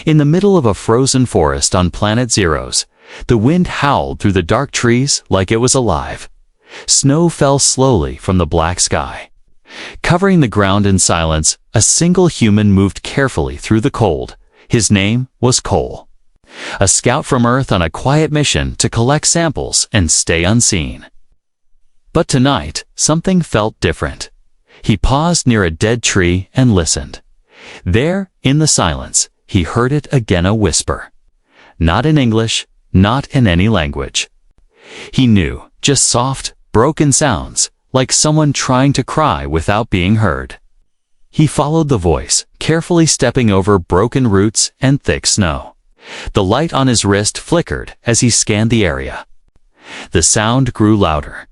In the middle of a frozen forest on Planet Zero's, the wind howled through the dark trees like it was alive. Snow fell slowly from the black sky. Covering the ground in silence, a single human moved carefully through the cold. His name was Cole. A scout from Earth on a quiet mission to collect samples and stay unseen. But tonight, something felt different. He paused near a dead tree and listened. There, in the silence, he heard it again, a whisper. Not in English, not in any language. He knew, just soft, broken sounds, like someone trying to cry without being heard. He followed the voice, carefully stepping over broken roots and thick snow. The light on his wrist flickered as he scanned the area. The sound grew louder,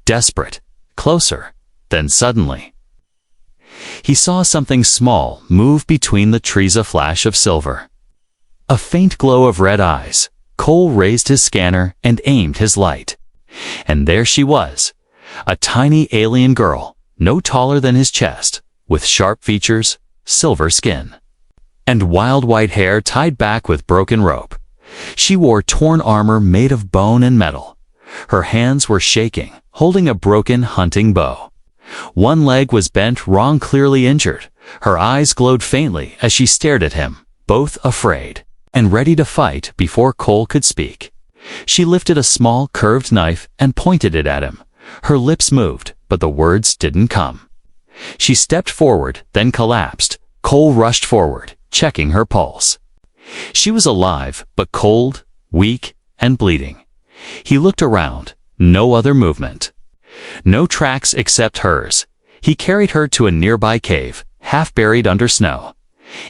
desperate, closer, then suddenly, he saw something small move between the trees, a flash of silver. A faint glow of red eyes. Cole raised his scanner and aimed his light. And there she was, a tiny alien girl, no taller than his chest, with sharp features, silver skin, and wild white hair tied back with broken rope. She wore torn armor made of bone and metal. Her hands were shaking, holding a broken hunting bow. One leg was bent wrong, clearly injured. Her eyes glowed faintly as she stared at him, both afraid and ready to fight before Cole could speak. She lifted a small, curved knife and pointed it at him. Her lips moved, but the words didn't come. She stepped forward, then collapsed. Cole rushed forward, checking her pulse. She was alive, but cold, weak, and bleeding. He looked around. No other movement. No tracks except hers. He carried her to a nearby cave, half buried under snow.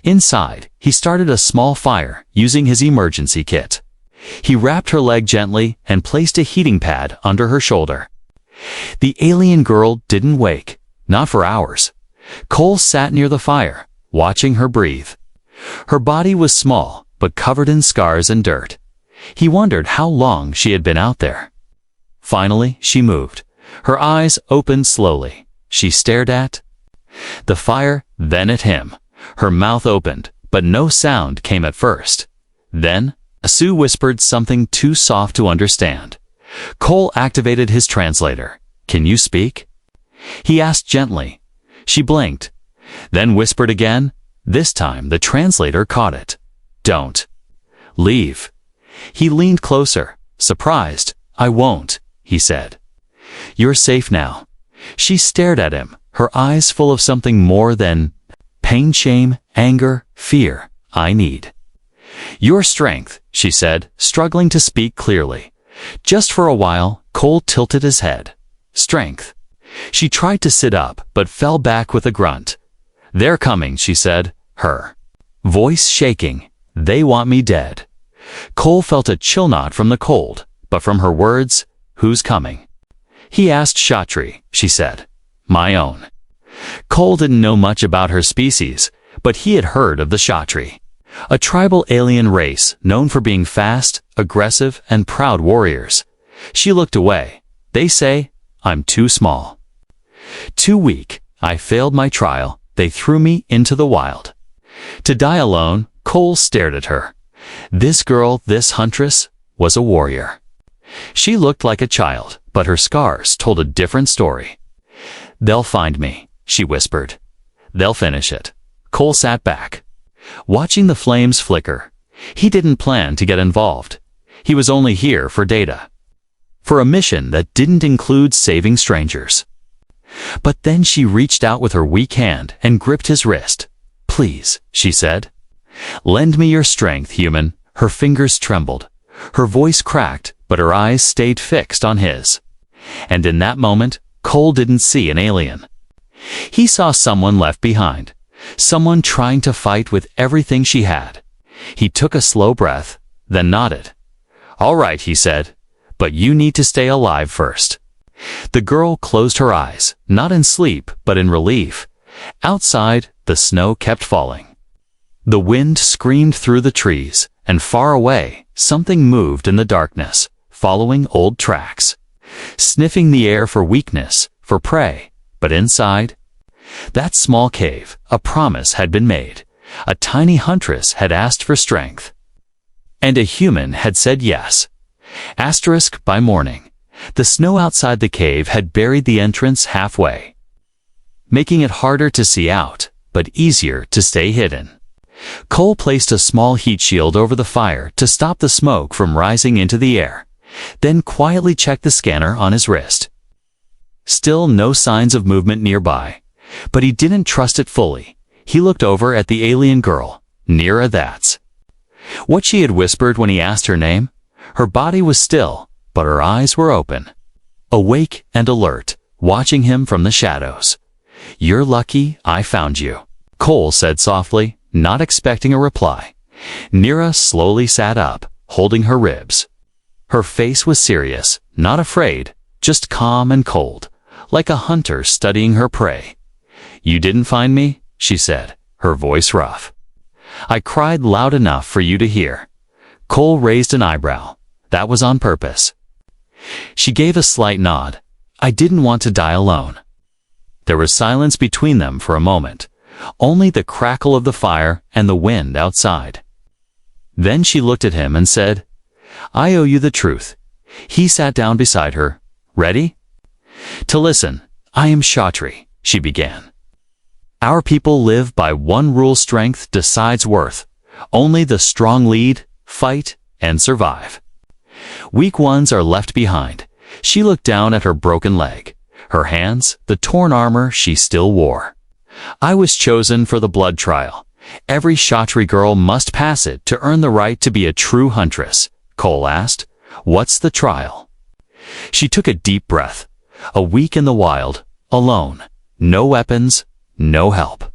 Inside, he started a small fire using his emergency kit. He wrapped her leg gently and placed a heating pad under her shoulder. The alien girl didn't wake, not for hours. Cole sat near the fire, watching her breathe. Her body was small, but covered in scars and dirt. He wondered how long she had been out there. Finally, she moved. Her eyes opened slowly. She stared at the fire, then at him. Her mouth opened, but no sound came at first. Then, Sue whispered something too soft to understand. Cole activated his translator. "Can you speak?" He asked gently. She blinked, then whispered again. This time the translator caught it. "Don't leave." He leaned closer, surprised. "I won't," he said. "You're safe now." She stared at him, her eyes full of something more than pain, shame, anger, fear. "I need your strength," she said, struggling to speak clearly. Just for a while, Cole tilted his head. "Strength." She tried to sit up, but fell back with a grunt. "They're coming," she said, her voice shaking. "They want me dead." Cole felt a chill not from the cold, but from her words. "Who's coming?" He asked. "Kshatriy," she said. "My own." Cole didn't know much about her species, but he had heard of the Kshatriy, a tribal alien race known for being fast, aggressive, and proud warriors. She looked away. "They say I'm too small, too weak. I failed my trial. They threw me into the wild to die alone." Cole stared at her. This girl, this huntress, was a warrior. She looked like a child, but her scars told a different story. "They'll find me," she whispered. "They'll finish it." Cole sat back, watching the flames flicker. He didn't plan to get involved. He was only here for data, for a mission that didn't include saving strangers. But then she reached out with her weak hand and gripped his wrist. "Please," she said. "Lend me your strength, human." Her fingers trembled. Her voice cracked, but her eyes stayed fixed on his. And in that moment, Cole didn't see an alien. He saw someone left behind, someone trying to fight with everything she had. He took a slow breath, then nodded. "All right," he said, "but you need to stay alive first." The girl closed her eyes, not in sleep, but in relief. Outside, the snow kept falling. The wind screamed through the trees, and far away, something moved in the darkness, following old tracks, sniffing the air for weakness, for prey. But inside that small cave, a promise had been made. A tiny huntress had asked for strength. And a human had said yes. Asterisk by morning. The snow outside the cave had buried the entrance halfway, making it harder to see out, but easier to stay hidden. Cole placed a small heat shield over the fire to stop the smoke from rising into the air, then quietly checked the scanner on his wrist. Still no signs of movement nearby, but he didn't trust it fully. He looked over at the alien girl, Nira. That's what she had whispered when he asked her name. Her body was still, but her eyes were open, awake and alert, watching him from the shadows. "You're lucky I found you," Cole said softly, not expecting a reply. Nira slowly sat up, holding her ribs. Her face was serious, not afraid, just calm and cold, like a hunter studying her prey. "You didn't find me?" she said, her voice rough. "I cried loud enough for you to hear." Cole raised an eyebrow. "That was on purpose." She gave a slight nod. "I didn't want to die alone." There was silence between them for a moment, only the crackle of the fire and the wind outside. Then she looked at him and said, "I owe you the truth." He sat down beside her. "Ready?" "To listen. I am Kshatri," she began. "Our people live by one rule: strength decides worth. Only the strong lead, fight, and survive. Weak ones are left behind." She looked down at her broken leg, her hands, the torn armor she still wore. "I was chosen for the blood trial. Every Kshatri girl must pass it to earn the right to be a true huntress." Cole asked, "What's the trial?" She took a deep breath. "A week in the wild, alone, no weapons, no help.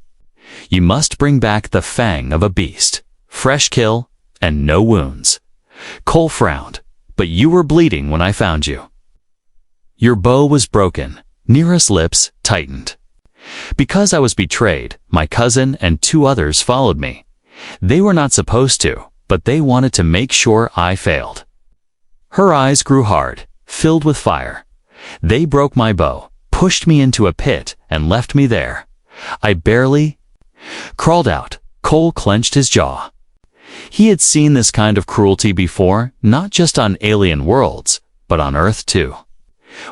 You must bring back the fang of a beast, fresh kill, and no wounds." Cole frowned. "But you were bleeding when I found you." "Your bow was broken." Nira's lips tightened. "Because I was betrayed, my cousin and 2 others followed me. They were not supposed to, but they wanted to make sure I failed." Her eyes grew hard, filled with fire. "They broke my bow, pushed me into a pit, and left me there. I barely crawled out." Cole clenched his jaw. He had seen this kind of cruelty before, not just on alien worlds, but on Earth too.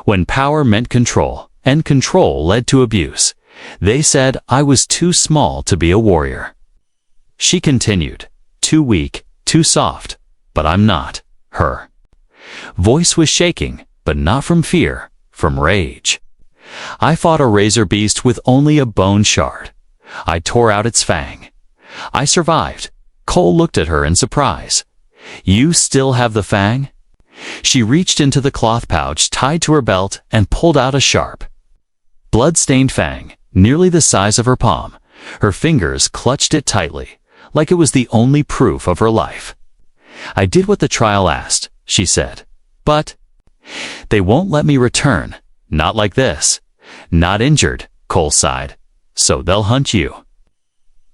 When power meant control, and control led to abuse, they said I was too small to be a warrior. She continued, "Too weak, too soft, but I'm not." Her voice was shaking, but not from fear, from rage. "I fought a razor beast with only a bone shard. I tore out its fang. I survived." Cole looked at her in surprise. "You still have the fang?" She reached into the cloth pouch tied to her belt and pulled out a sharp, blood-stained fang, nearly the size of her palm. Her fingers clutched it tightly, like it was the only proof of her life. "I did what the trial asked," she said. "But they won't let me return. Not like this. Not injured," Cole sighed. "So they'll hunt you."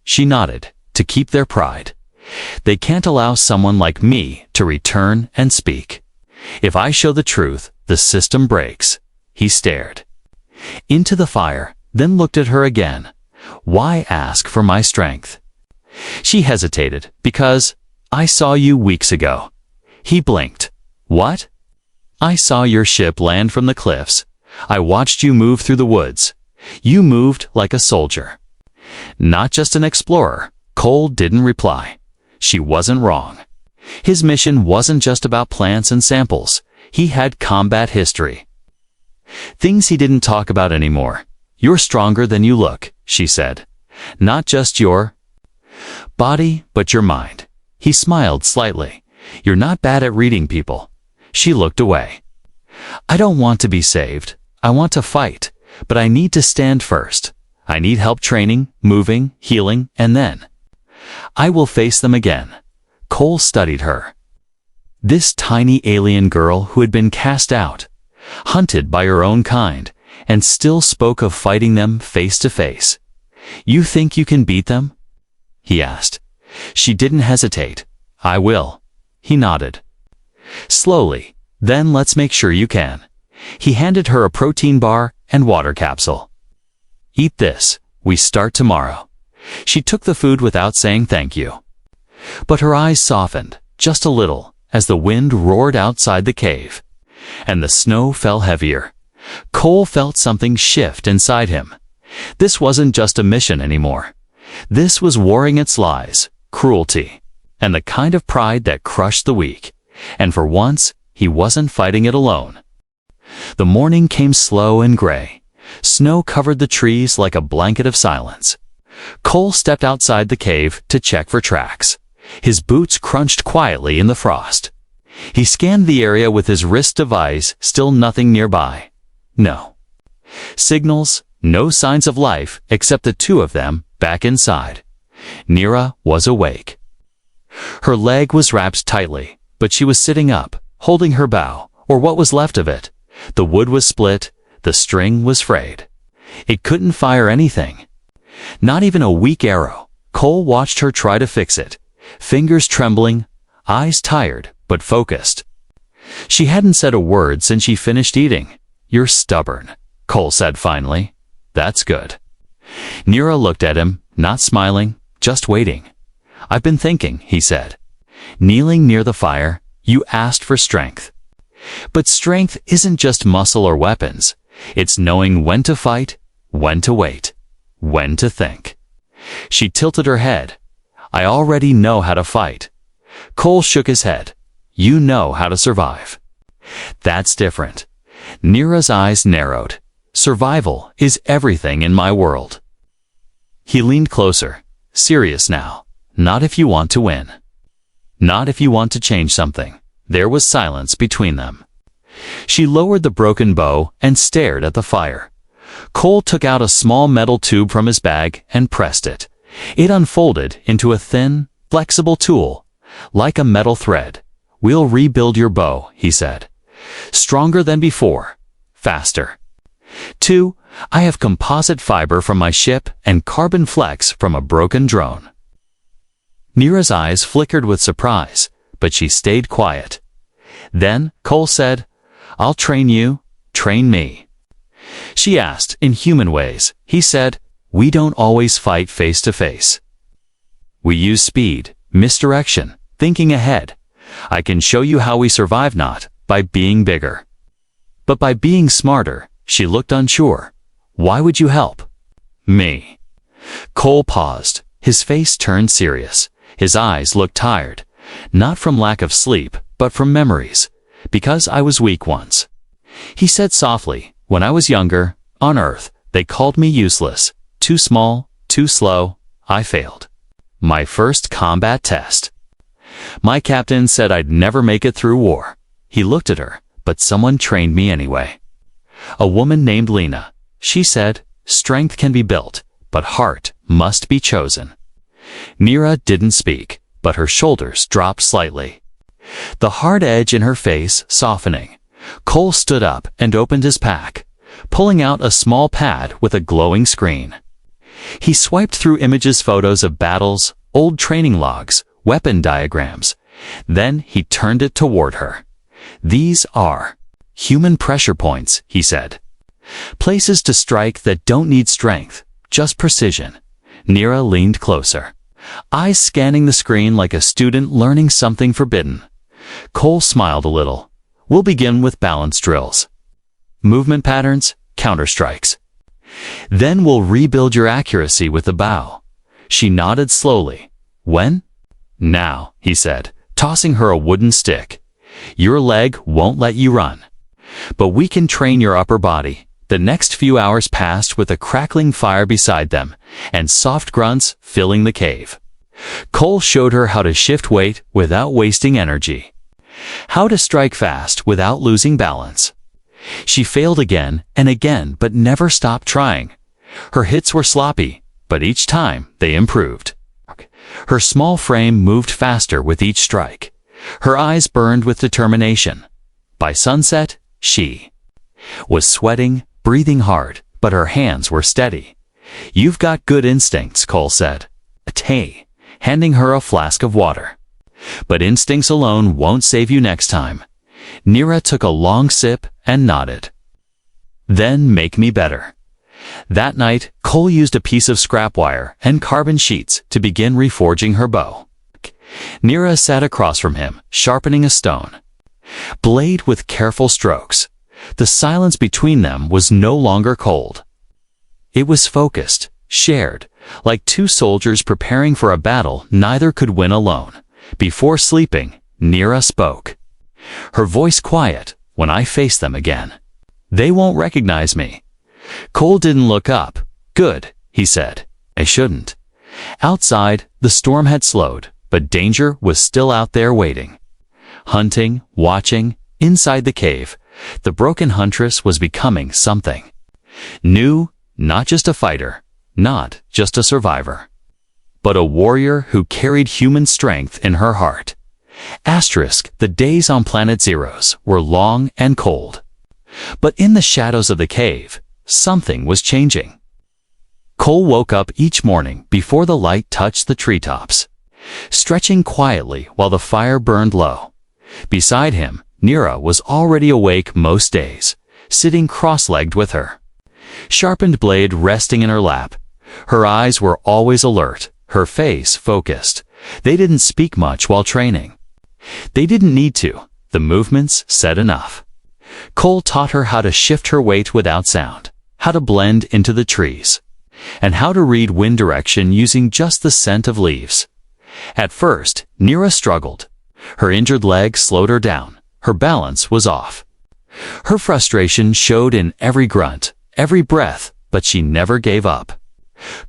She nodded. "To keep their pride. They can't allow someone like me to return and speak. If I show the truth, the system breaks." He stared into the fire, then looked at her again. "Why ask for my strength?" She hesitated. "Because I saw you weeks ago." He blinked. "What?" "I saw your ship land from the cliffs. I watched you move through the woods. You moved like a soldier. Not just an explorer." Cole didn't reply. She wasn't wrong. His mission wasn't just about plants and samples. He had combat history. Things he didn't talk about anymore. "You're stronger than you look," she said. "Not just your body, but your mind." He smiled slightly. "You're not bad at reading people." She looked away. "I don't want to be saved. I want to fight, but I need to stand first. I need help training, moving, healing, and then I will face them again." Cole studied her. This tiny alien girl who had been cast out, hunted by her own kind, and still spoke of fighting them face to face. "You think you can beat them?" he asked. She didn't hesitate. "I will." He nodded. "Slowly, then let's make sure you can." He handed her a protein bar and water capsule. "Eat this. We start tomorrow." She took the food without saying thank you. But her eyes softened, just a little, as the wind roared outside the cave. And the snow fell heavier. Cole felt something shift inside him. This wasn't just a mission anymore. This was warring its lies, cruelty, and the kind of pride that crushed the weak. And for once, he wasn't fighting it alone. The morning came slow and gray. Snow covered the trees like a blanket of silence. Cole stepped outside the cave to check for tracks. His boots crunched quietly in the frost. He scanned the area with his wrist device, still nothing nearby. No signals, no signs of life except the two of them back inside. Nira was awake. Her leg was wrapped tightly, but she was sitting up, holding her bow, or what was left of it. The wood was split, the string was frayed. It couldn't fire anything. Not even a weak arrow. Cole watched her try to fix it, fingers trembling, eyes tired but focused. She hadn't said a word since she finished eating. "You're stubborn," Cole said finally. "That's good." Nira looked at him, not smiling, just waiting. "I've been thinking," he said. Kneeling near the fire, "You asked for strength. But strength isn't just muscle or weapons. It's knowing when to fight, when to wait, when to think." She tilted her head. "I already know how to fight." Cole shook his head. "You know how to survive." "That's different." Nira's eyes narrowed. "Survival is everything in my world." He leaned closer, serious now. "Not if you want to win. Not if you want to change something." There was silence between them. She lowered the broken bow and stared at the fire. Cole took out a small metal tube from his bag and pressed it. It unfolded into a thin, flexible tool, like a metal thread. "We'll rebuild your bow," he said. "Stronger than before. Faster. 2. I have composite fiber from my ship and carbon flex from a broken drone." Nira's eyes flickered with surprise, but she stayed quiet. Then Cole said, "I'll train you, train me." She asked, in human ways. He said, "We don't always fight face to face. We use speed, misdirection, thinking ahead. I can show you how we survive, not by being bigger, but by being smarter." She looked unsure. "Why would you help?" "Me." Cole paused. His face turned serious. His eyes looked tired, not from lack of sleep, but from memories. "Because I was weak once." He said softly, "When I was younger, on Earth, they called me useless. Too small, too slow. I failed my first combat test. My captain said I'd never make it through war." He looked at her, "But someone trained me anyway. A woman named Lena. She said, strength can be built, but heart must be chosen." Nira didn't speak, but her shoulders dropped slightly, the hard edge in her face softening. Cole stood up and opened his pack, pulling out a small pad with a glowing screen. He swiped through images, photos of battles, old training logs, weapon diagrams. Then he turned it toward her. "These are human pressure points," he said. "Places to strike that don't need strength, just precision." Nira leaned closer, eyes scanning the screen like a student learning something forbidden. Cole smiled a little. "We'll begin with balance drills. Movement patterns, counterstrikes. Then we'll rebuild your accuracy with the bow." She nodded slowly. "When?" "Now," he said, tossing her a wooden stick. "Your leg won't let you run, but we can train your upper body." The next few hours passed with a crackling fire beside them and soft grunts filling the cave. Cole showed her how to shift weight without wasting energy, how to strike fast without losing balance. She failed again and again, but never stopped trying. Her hits were sloppy, but each time they improved. Her small frame moved faster with each strike. Her eyes burned with determination. By sunset, she was sweating, breathing hard, but her hands were steady. "You've got good instincts," Cole said, handing her a flask of water. "But instincts alone won't save you next time." Nira took a long sip and nodded. "Then make me better." That night, Cole used a piece of scrap wire and carbon sheets to begin reforging her bow. Nira sat across from him, sharpening a stone. Blade with careful strokes. The silence between them was no longer cold. It was focused, shared, like two soldiers preparing for a battle neither could win alone. Before sleeping, Nira spoke. Her voice quiet. When I face them again, they won't recognize me. Cole didn't look up. Good, he said. I shouldn't. Outside, the storm had slowed, but danger was still out there waiting. Hunting, watching, inside the cave, the broken huntress was becoming something new, not just a fighter, not just a survivor, but a warrior who carried human strength in her heart. Asterisk, the days on Planet Zeros were long and cold. But in the shadows of the cave, something was changing. Cole woke up each morning before the light touched the treetops, stretching quietly while the fire burned low. Beside him, Nira was already awake most days, sitting cross-legged with her. Sharpened blade resting in her lap. Her eyes were always alert, her face focused. They didn't speak much while training. They didn't need to. The movements said enough. Cole taught her how to shift her weight without sound, how to blend into the trees, and how to read wind direction using just the scent of leaves. At first, Nira struggled. Her injured leg slowed her down. Her balance was off. Her frustration showed in every grunt, every breath, but she never gave up.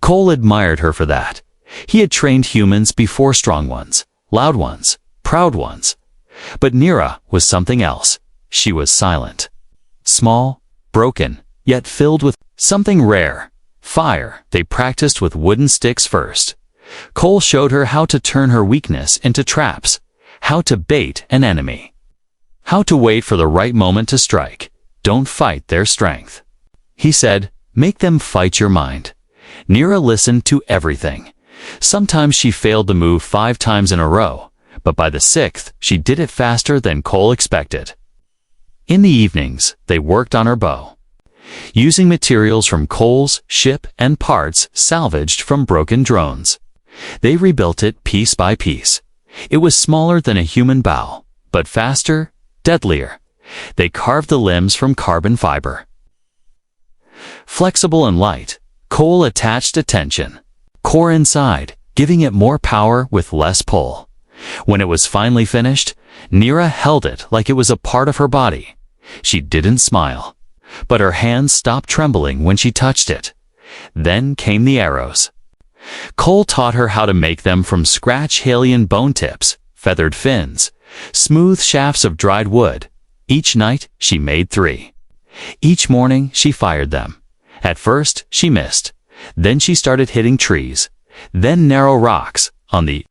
Cole admired her for that. He had trained humans before, strong ones, loud ones, proud ones. But Nira was something else. She was silent. Small, broken, yet filled with something rare. Fire. They practiced with wooden sticks first. Cole showed her how to turn her weakness into traps, how to bait an enemy, how to wait for the right moment to strike. Don't fight their strength. He said, make them fight your mind. Nira listened to everything. Sometimes she failed to move 5 times in a row, but by the 6th, she did it faster than Cole expected. In the evenings, they worked on her bow, using materials from Cole's ship and parts salvaged from broken drones. They rebuilt it piece by piece. It was smaller than a human bow, but faster, deadlier. They carved the limbs from carbon fiber. Flexible and light, Cole attached a tension core inside, giving it more power with less pull. When it was finally finished, Nira held it like it was a part of her body. She didn't smile, but her hands stopped trembling when she touched it. Then came the arrows. Cole taught her how to make them from scratch alien bone tips, feathered fins, smooth shafts of dried wood. Each night, she made 3. Each morning, she fired them. At first, she missed. Then she started hitting trees, then narrow rocks. On the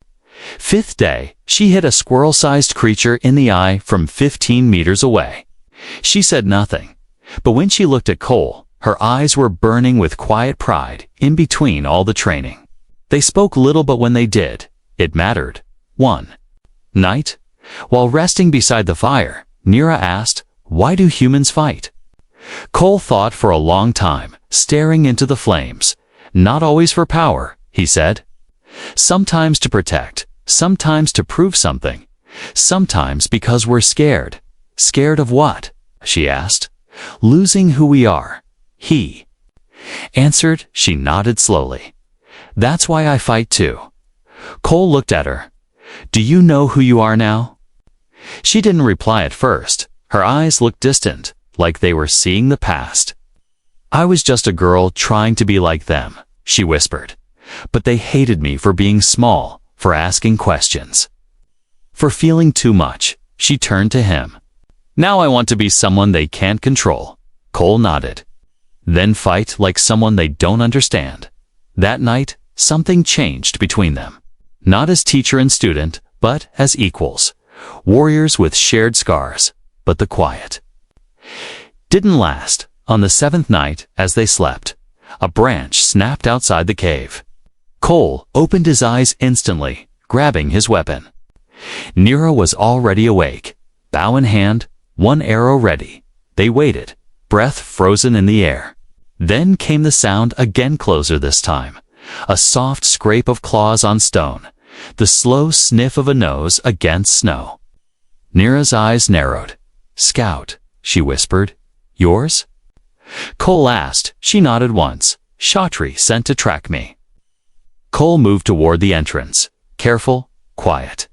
5th day, she hit a squirrel-sized creature in the eye from 15 meters away. She said nothing, but when she looked at Cole, her eyes were burning with quiet pride in between all the training. They spoke little, but when they did, it mattered. One night, while resting beside the fire, Nira asked, "Why do humans fight?" Cole thought for a long time, staring into the flames. Not always for power, he said. Sometimes to protect, sometimes to prove something, sometimes because we're scared. Scared of what? She asked. Losing who we are. He answered. She nodded slowly. That's why I fight too. Cole looked at her. Do you know who you are now? She didn't reply at first. Her eyes looked distant, like they were seeing the past. I was just a girl trying to be like them, she whispered. But they hated me for being small, for asking questions, for feeling too much. She turned to him. Now I want to be someone they can't control. Cole nodded. Then fight like someone they don't understand. That night, something changed between them. Not as teacher and student, but as equals. Warriors with shared scars, but the quiet didn't last. On the 7th night, as they slept, a branch snapped outside the cave. Cole opened his eyes instantly, grabbing his weapon. Nira was already awake, bow in hand, one arrow ready. They waited, breath frozen in the air. Then came the sound again, closer this time. A soft scrape of claws on stone. The slow sniff of a nose against snow. Nira's eyes narrowed. "Scout," she whispered. "Yours?" Cole asked. She nodded once. "Shatri sent to track me." Cole moved toward the entrance. Careful, quiet.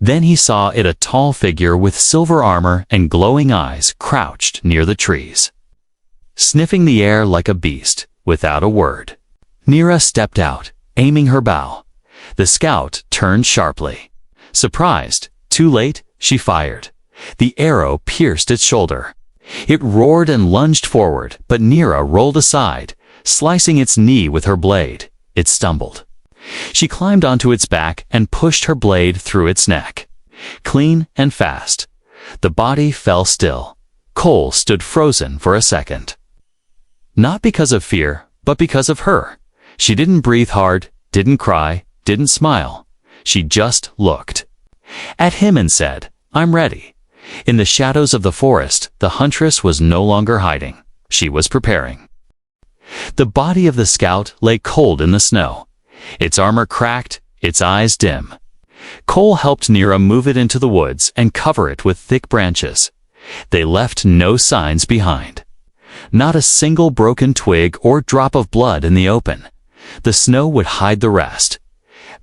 Then he saw it, a tall figure with silver armor and glowing eyes crouched near the trees, sniffing the air like a beast, without a word. Nira stepped out, aiming her bow. The scout turned sharply. Surprised, too late, she fired. The arrow pierced its shoulder. It roared and lunged forward, but Nira rolled aside, slicing its knee with her blade. It stumbled. She climbed onto its back and pushed her blade through its neck. Clean and fast. The body fell still. Cole stood frozen for a second. Not because of fear, but because of her. She didn't breathe hard, didn't cry, didn't smile. She just looked at him and said, "I'm ready." In the shadows of the forest, the huntress was no longer hiding. She was preparing. The body of the scout lay cold in the snow. Its armor cracked, its eyes dim. Cole helped Nira move it into the woods and cover it with thick branches. They left no signs behind. Not a single broken twig or drop of blood in the open. The snow would hide the rest.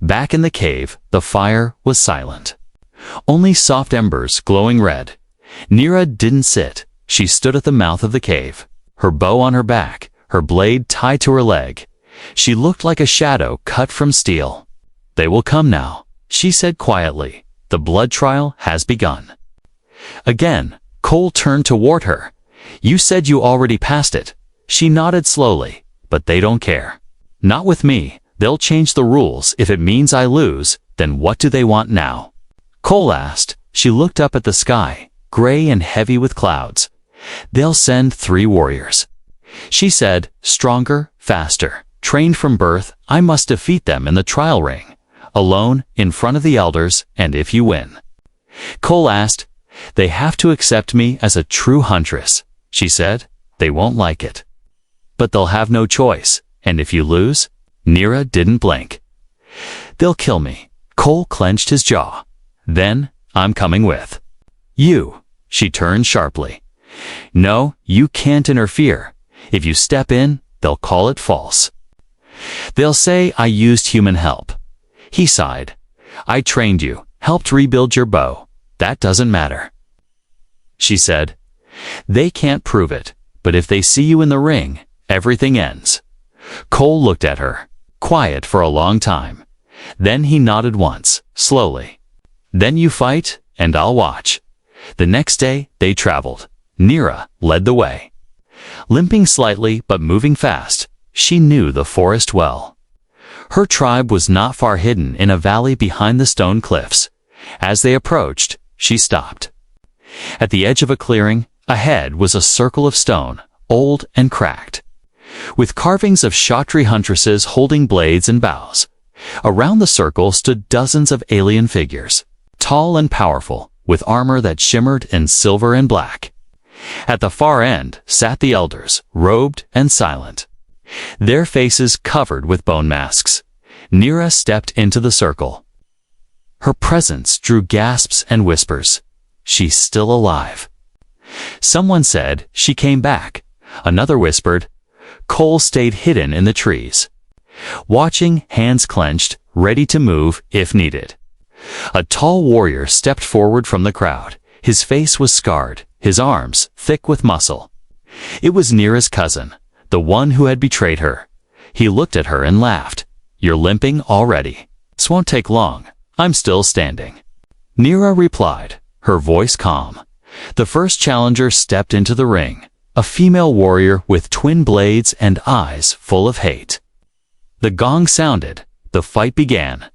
Back in the cave, the fire was silent. Only soft embers glowing red. Nira didn't sit. She stood at the mouth of the cave, her bow on her back, her blade tied to her leg. She looked like a shadow cut from steel. "They will come now," she said quietly. "The blood trial has begun." Again, Cole turned toward her. "You said you already passed it." She nodded slowly. "But they don't care. Not with me. They'll change the rules if it means I lose. Then what do they want now?" Cole asked. She looked up at the sky, gray and heavy with clouds. "They'll send 3 warriors." She said, "Stronger, faster, trained from birth. I must defeat them in the trial ring, alone, in front of the elders, and if you win." Cole asked, "They have to accept me as a true huntress." She said, "They won't like it. But they'll have no choice, and if you lose?" Nira didn't blink. "They'll kill me." Cole clenched his jaw. "Then, I'm coming with you." She turned sharply. "No, you can't interfere. If you step in, they'll call it false. They'll say I used human help." He sighed. "I trained you, helped rebuild your bow. That doesn't matter." She said, "They can't prove it, but if they see you in the ring, everything ends." Cole looked at her, quiet for a long time. Then he nodded once, slowly. "Then you fight, and I'll watch." The next day, they traveled. Nira led the way. Limping slightly but moving fast, she knew the forest well. Her tribe was not far hidden in a valley behind the stone cliffs. As they approached, she stopped. At the edge of a clearing, ahead was a circle of stone, old and cracked, with carvings of Kshatri huntresses holding blades and bows. Around the circle stood dozens of alien figures, tall and powerful, with armor that shimmered in silver and black. At the far end sat the elders, robed and silent, their faces covered with bone masks. Nira stepped into the circle. Her presence drew gasps and whispers. "She's still alive." Someone said, "She came back." Another whispered. Cole stayed hidden in the trees, watching, hands clenched, ready to move if needed. A tall warrior stepped forward from the crowd. His face was scarred, his arms thick with muscle. It was Nira's cousin, the one who had betrayed her. He looked at her and laughed. "You're limping already. This won't take long. I'm still standing." Nira replied, her voice calm. The first challenger stepped into the ring, a female warrior with twin blades and eyes full of hate. The gong sounded. The fight began.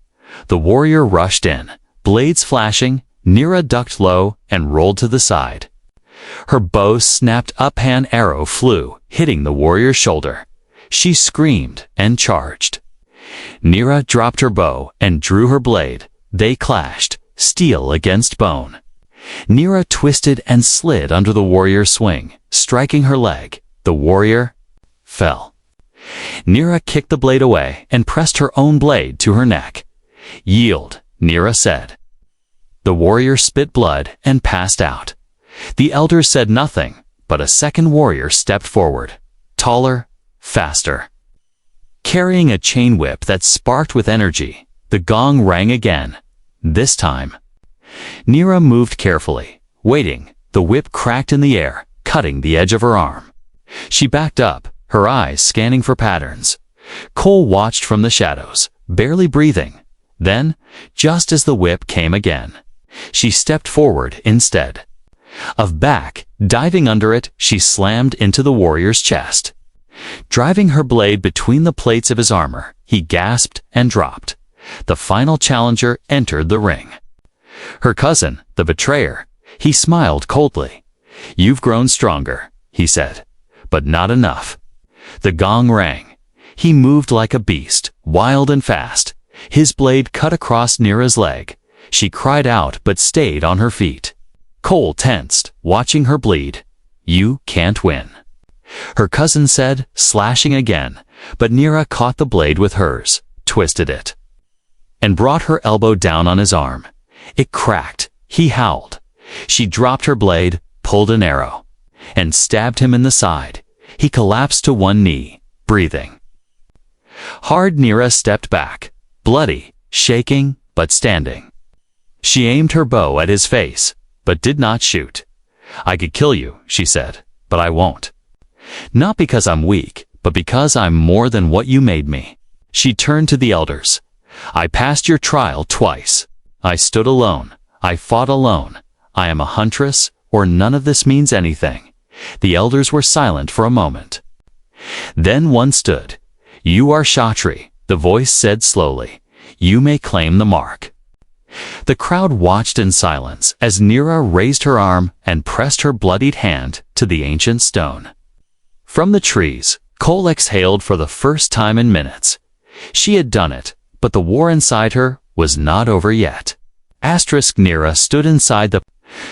The warrior rushed in, blades flashing. Nira ducked low and rolled to the side. Her bow snapped up, an arrow flew, hitting the warrior's shoulder. She screamed and charged. Nira dropped her bow and drew her blade. They clashed, steel against bone. Nira twisted and slid under the warrior's swing, striking her leg. The warrior fell. Nira kicked the blade away and pressed her own blade to her neck. "Yield," Nira said. The warrior spit blood and passed out. The elders said nothing, but a second warrior stepped forward, taller, faster. Carrying a chain whip that sparked with energy, the gong rang again. This time, Nira moved carefully, waiting. The whip cracked in the air, cutting the edge of her arm. She backed up, her eyes scanning for patterns. Cole watched from the shadows, barely breathing. Then, just as the whip came again, she stepped forward instead. Of back, diving under it, she slammed into the warrior's chest. Driving her blade between the plates of his armor, he gasped and dropped. The final challenger entered the ring. Her cousin, the betrayer. He smiled coldly. "You've grown stronger," he said, "but not enough." The gong rang. He moved like a beast, wild and fast. His blade cut across Nira's leg. She cried out but stayed on her feet. Cole tensed, watching her bleed. "You can't win," her cousin said, slashing again, but Nira caught the blade with hers, twisted it, and brought her elbow down on his arm. It cracked. He howled. She dropped her blade, pulled an arrow, and stabbed him in the side. He collapsed to one knee, breathing hard. Nira stepped back, bloody, shaking, but standing. She aimed her bow at his face, but did not shoot. "I could kill you," she said, "but I won't. Not because I'm weak, but because I'm more than what you made me." She turned to the elders. "I passed your trial twice. I stood alone. I fought alone. I am a huntress, or none of this means anything." The elders were silent for a moment. Then one stood. "You are Kshatri," the voice said slowly. "You may claim the mark." The crowd watched in silence as Nira raised her arm and pressed her bloodied hand to the ancient stone. From the trees, Cole exhaled for the first time in minutes. She had done it, but the war inside her was not over yet. Nira stood inside the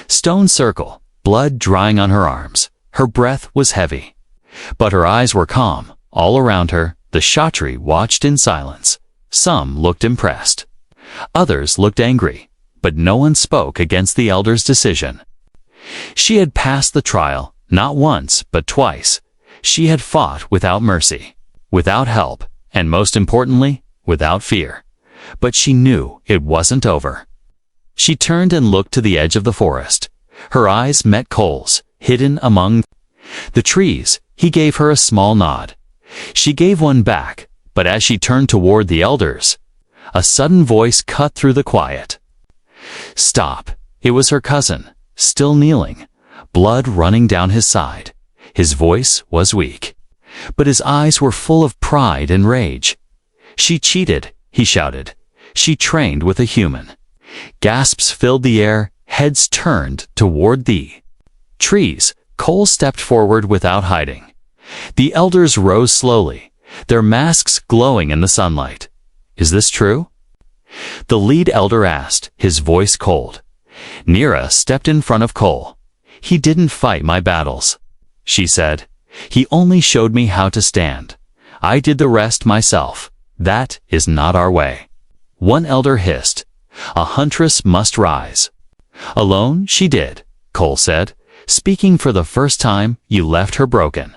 stone circle, blood drying on her arms. Her breath was heavy, but her eyes were calm. All around her, the Kshatri watched in silence. Some looked impressed. Others looked angry, but no one spoke against the elder's decision. She had passed the trial, not once, but twice. She had fought without mercy, without help, and most importantly, without fear. But she knew it wasn't over. She turned and looked to the edge of the forest. Her eyes met Cole's, hidden among the trees. He gave her a small nod. She gave one back, but as she turned toward the elders, a sudden voice cut through the quiet. "Stop." It was her cousin, still kneeling, blood running down his side. His voice was weak, but his eyes were full of pride and rage. "She cheated," he shouted. "She trained with a human." Gasps filled the air, heads turned toward the trees. Cole stepped forward without hiding. The elders rose slowly, their masks glowing in the sunlight. "Is this true?" the lead elder asked, his voice cold. Nira stepped in front of Cole. "He didn't fight my battles," she said. "He only showed me how to stand. I did the rest myself. That is not our way." One elder hissed, "A huntress must rise." "Alone she did," Cole said. "Speaking for the first time, you left her broken,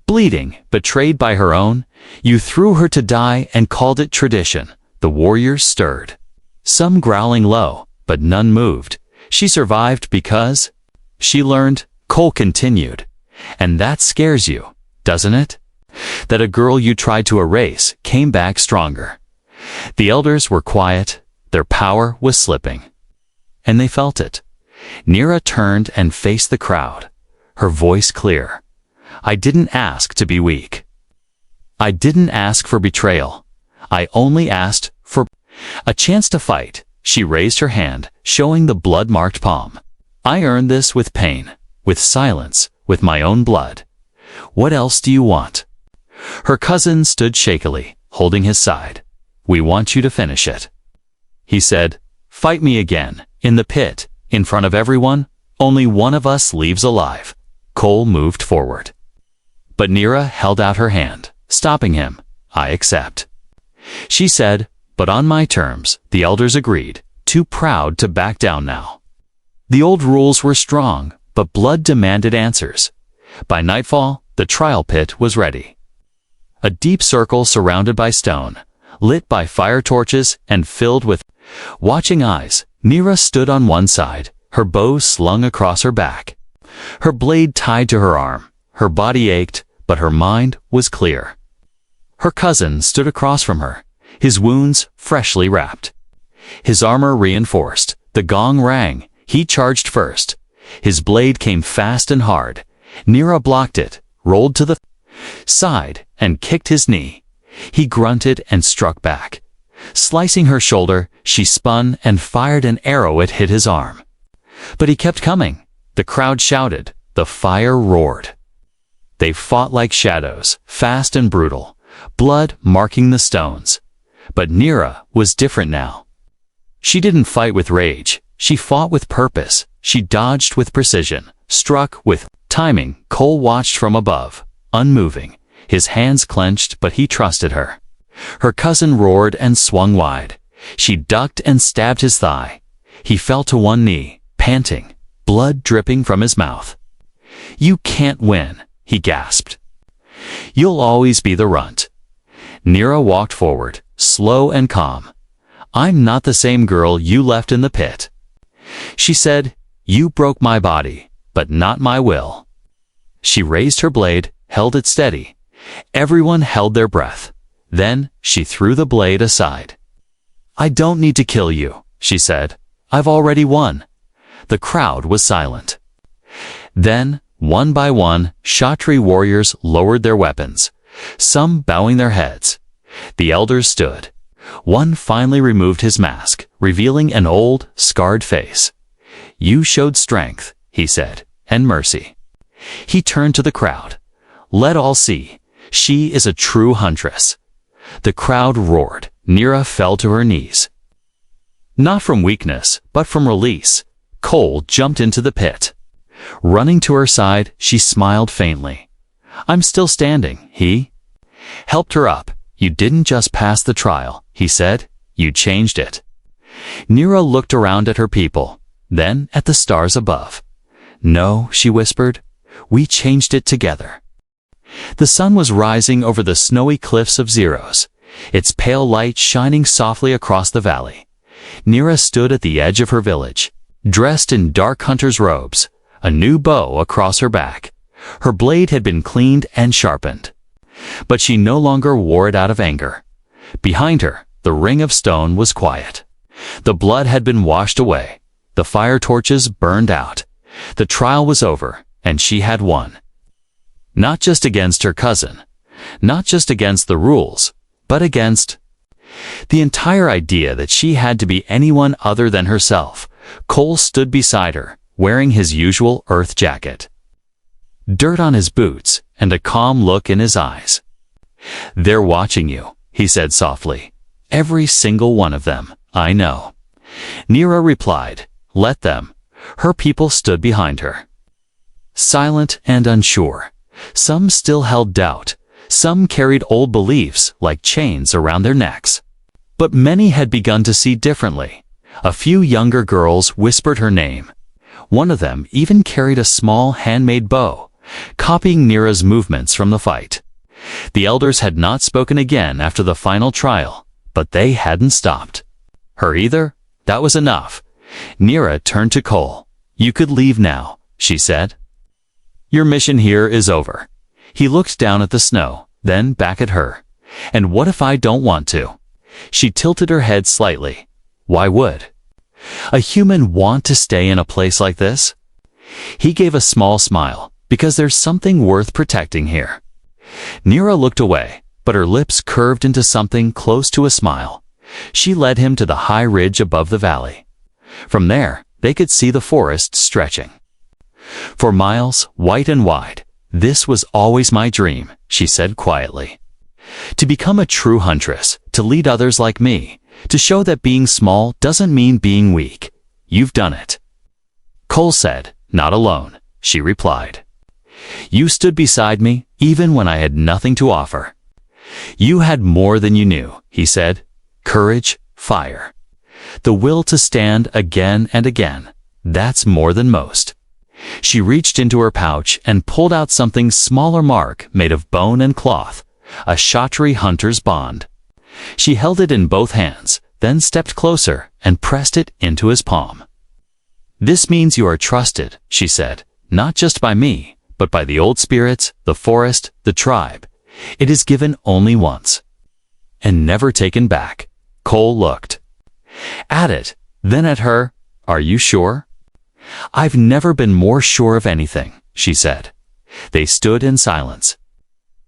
bleeding, betrayed by her own. You threw her to die and called it tradition." The warriors stirred, some growling low, but none moved. "She survived because she learned," Cole continued. "And that scares you, doesn't it? That a girl you tried to erase came back stronger." The elders were quiet. Their power was slipping, and they felt it. Nira turned and faced the crowd, her voice clear. "I didn't ask to be weak. I didn't ask for betrayal. I only asked for a chance to fight." She raised her hand, showing the blood-marked palm. "I earned this with pain, with silence, with my own blood. What else do you want?" Her cousin stood shakily, holding his side. "We want you to finish it," he said. "Fight me again, in the pit, in front of everyone. Only one of us leaves alive." Cole moved forward. But Nira held out her hand, stopping him. I accept. She said, but on my terms, the elders agreed, too proud to back down now. The old rules were strong, but blood demanded answers. By nightfall, the trial pit was ready. A deep circle surrounded by stone, lit by fire torches and filled with watching eyes. Nira stood on one side, her bow slung across her back, her blade tied to her arm. Her body ached, but her mind was clear. Her cousin stood across from her, his wounds freshly wrapped, his armor reinforced. The gong rang. He charged first. His blade came fast and hard. Nira blocked it, rolled to the side, and kicked his knee. He grunted and struck back. Slicing her shoulder, she spun and fired an arrow. It hit his arm. But he kept coming. The crowd shouted. The fire roared. They fought like shadows, fast and brutal, blood marking the stones. But Nira was different now. She didn't fight with rage. She fought with purpose. She dodged with precision, struck with timing. Cole watched from above, unmoving, his hands clenched, but he trusted her. Her cousin roared and swung wide. She ducked and stabbed his thigh. He fell to one knee, panting, blood dripping from his mouth. "You can't win," he gasped. "You'll always be the runt." Nira walked forward, slow and calm. "I'm not the same girl you left in the pit." She said, "You broke my body, but not my will." She raised her blade, held it steady. Everyone held their breath. Then she threw the blade aside. "I don't need to kill you," she said. "I've already won." The crowd was silent. Then, one by one, Kshatriya warriors lowered their weapons, some bowing their heads. The elders stood. One finally removed his mask, revealing an old, scarred face. "You showed strength," he said, "and mercy." He turned to the crowd. "Let all see. She is a true huntress." The crowd roared. Nira fell to her knees. Not from weakness, but from release. Cole jumped into the pit. Running to her side, she smiled faintly. "I'm still standing," he helped her up. "You didn't just pass the trial," he said. "You changed it." Nira looked around at her people, then at the stars above. "No," she whispered. "We changed it together." The sun was rising over the snowy cliffs of Zeros, its pale light shining softly across the valley. Nira stood at the edge of her village, dressed in dark hunter's robes, a new bow across her back. Her blade had been cleaned and sharpened. But she no longer wore it out of anger. Behind her, the ring of stone was quiet. The blood had been washed away. The fire torches burned out. The trial was over, and she had won. Not just against her cousin, not just against the rules, but against the entire idea that she had to be anyone other than herself. Cole stood beside her, wearing his usual earth jacket, dirt on his boots, and a calm look in his eyes. "They're watching you," he said softly. "Every single one of them, I know." Nira replied, "Let them." Her people stood behind her, silent and unsure. Some still held doubt. Some carried old beliefs like chains around their necks. But many had begun to see differently. A few younger girls whispered her name. One of them even carried a small handmade bow, copying Nira's movements from the fight. The elders had not spoken again after the final trial, but they hadn't stopped her either. That was enough. Nira turned to Cole. "You could leave now," she said. "Your mission here is over." He looked down at the snow, then back at her. "And what if I don't want to?" She tilted her head slightly. "Why would a human want to stay in a place like this?" He gave a small smile. "Because there's something worth protecting here." Nira looked away, but her lips curved into something close to a smile. She led him to the high ridge above the valley. From there, they could see the forest stretching for miles, white and wide. "This was always my dream," she said quietly. "To become a true huntress, to lead others like me, to show that being small doesn't mean being weak. You've done it." Cole said, "Not alone," she replied. "You stood beside me, even when I had nothing to offer. You had more than you knew, he said. Courage, fire. The will to stand again and again. That's more than most. She reached into her pouch and pulled out something smaller mark made of bone and cloth, a Kshatriya hunter's bond. She held it in both hands, then stepped closer and pressed it into his palm. This means you are trusted, she said, not just by me, but by the old spirits, the forest, the tribe. It is given only once. And never taken back. Cole looked at it, then at her. Are you sure? I've never been more sure of anything, she said. They stood in silence.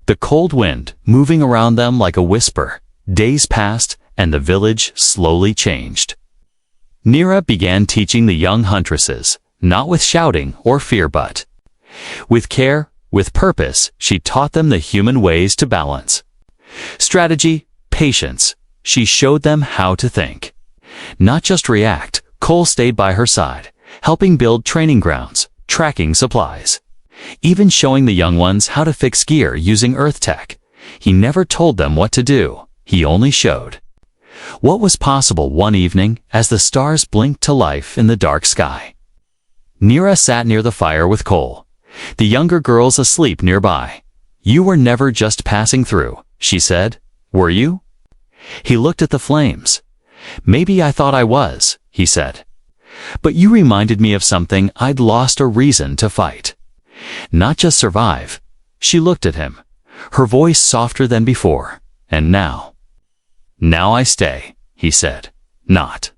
The cold wind moving around them like a whisper. Days passed, and the village slowly changed. Nira began teaching the young huntresses, not with shouting or fear but with care, with purpose. She taught them the human ways to balance. Strategy, patience. She showed them how to think, not just react. Cole stayed by her side, helping build training grounds, tracking supplies, even showing the young ones how to fix gear using Earth tech. He never told them what to do, he only showed what was possible. One evening, as the stars blinked to life in the dark sky, Nira sat near the fire with Cole, the younger girls asleep nearby. You were never just passing through, she said, were you? He looked at the flames. Maybe I thought I was, he said. But you reminded me of something. I'd lost a reason to fight, not just survive. She looked at him, her voice softer than before. And now I stay, he said, not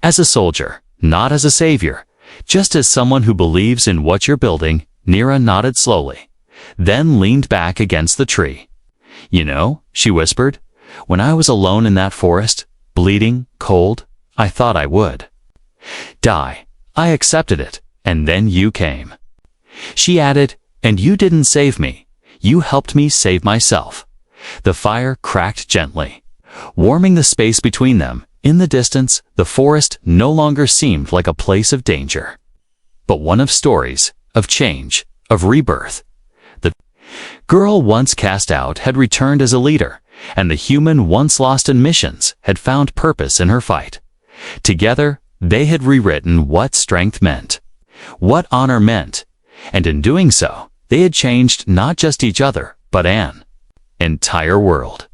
as a soldier, not as a savior, just as someone who believes in what you're building. Nira nodded slowly, then leaned back against the tree. You know, she whispered, when I was alone in that forest, bleeding, cold, I thought I would die. I accepted it, and then you came. She added, and you didn't save me. You helped me save myself. The fire cracked gently, warming the space between them. In the distance, the forest no longer seemed like a place of danger, but one of stories, of change, of rebirth. The girl once cast out had returned as a leader, and the human once lost in missions had found purpose in her fight. Together, they had rewritten what strength meant, what honor meant, and in doing so, they had changed not just each other, but an entire world.